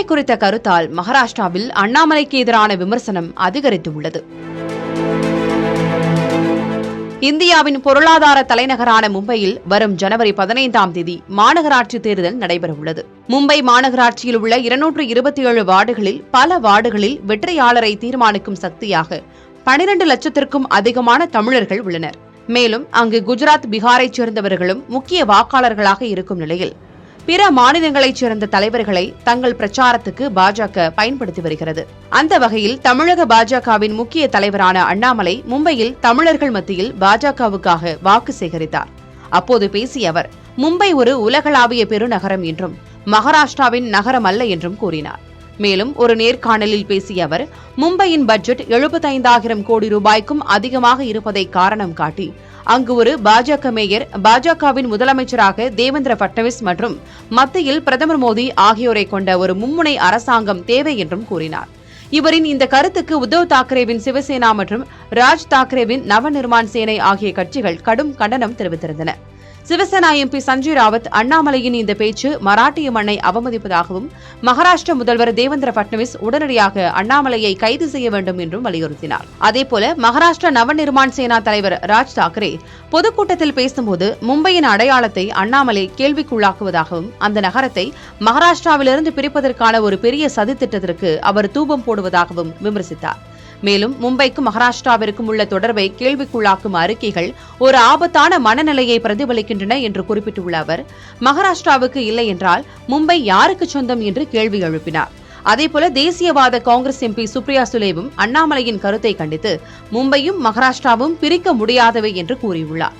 குறித்த கருத்தால் மகாராஷ்டிராவில் அண்ணாமலைக்கு எதிரான விமர்சனம் அதிகரித்துள்ளது. இந்தியாவின் பொருளாதார தலைநகரான மும்பையில் வரும் ஜனவரி 15ஆம் தேதி மாநகராட்சி தேர்தல் நடைபெறவுள்ளது. மும்பை மாநகராட்சியில் உள்ள 227 வார்டுகளில் பல வார்டுகளில் வெற்றியாளரை தீர்மானிக்கும் சக்தியாக 12 லட்சத்திற்கும் அதிகமான தமிழர்கள் உள்ளனர். மேலும் அங்கு குஜராத், பீகாரைச் சேர்ந்தவர்களும் முக்கிய வாக்காளர்களாக இருக்கும் நிலையில் பிற மாநிலங்களைச் சேர்ந்த தலைவர்களை தங்கள் பிரச்சாரத்துக்கு பாஜக பயன்படுத்தி வருகிறது. அந்த வகையில் தமிழக பாஜகவின் முக்கிய தலைவரான அண்ணாமலை மும்பையில் தமிழர்கள் மத்தியில் பாஜகவுக்காக வாக்கு சேகரித்தார். அப்போது பேசிய அவர், மும்பை ஒரு உலகளாவிய பெருநகரம் என்றும் மகாராஷ்டிராவின் நகரம் அல்ல என்றும் கூறினார். மேலும் ஒரு நேர்காணலில் பேசிய அவர், மும்பையின் பட்ஜெட் 75,000 கோடி ரூபாய்க்கும் அதிகமாக இருப்பதை காரணம் காட்டி அங்கு ஒரு பாஜக மேயர், பாஜகவின் முதலமைச்சராக தேவேந்திர பட்னவிஸ் மற்றும் மத்தியில் பிரதமர் மோடி ஆகியோரை கொண்ட ஒரு மும்முனை அரசாங்கம் தேவை என்றும் கூறினார். இவரின் இந்த கருத்துக்கு உத்தவ் தாக்கரேவின் சிவசேனா மற்றும் ராஜ் தாக்கரேவின் நவநிர்மாண் சேனை ஆகிய கட்சிகள் கடும் கண்டனம் தெரிவித்திருந்தன. சிவசேனா எம்பி சஞ்சய் ராவத் அண்ணாமலையின் இந்த பேச்சு மராட்டிய மண்ணை அவமதிப்பதாகவும் மகாராஷ்டிர முதல்வர் தேவேந்திர பட்னவிஸ் உடனடியாக அண்ணாமலையை கைது செய்ய வேண்டும் என்றும் வலியுறுத்தினார். அதேபோல மகாராஷ்டிர நவநிர்மாண் சேனா தலைவர் ராஜ் தாக்கரே பொதுக்கூட்டத்தில் பேசும்போது மும்பையின் அடையாளத்தை அண்ணாமலை கேள்விக்குள்ளாக்குவதாகவும் அந்த நகரத்தை மகாராஷ்டிராவிலிருந்து பிரிப்பதற்கான ஒரு பெரிய சதித்திட்டத்திற்கு அவர் தூபம் போடுவதாகவும் விமர்சித்தார். மேலும் மும்பைக்கும் மகாராஷ்டிராவிற்கும் உள்ள தொடர்பை கேள்விக்குள்ளாக்கும் அறிக்கைகள் ஒரு ஆபத்தான மனநிலையை பிரதிபலிக்கின்றன என்று குறிப்பிட்டுள்ள அவர், மகாராஷ்டிராவுக்கு இல்லை என்றால் மும்பை யாருக்கு சொந்தம் என்று கேள்வி எழுப்பினார். அதேபோல தேசியவாத காங்கிரஸ் எம்பி சுப்ரியா சுலேவும் அண்ணாமலையின் கருத்தை கண்டித்து மும்பையும் மகாராஷ்டிராவும் பிரிக்க முடியாதவை என்று கூறியுள்ளார்.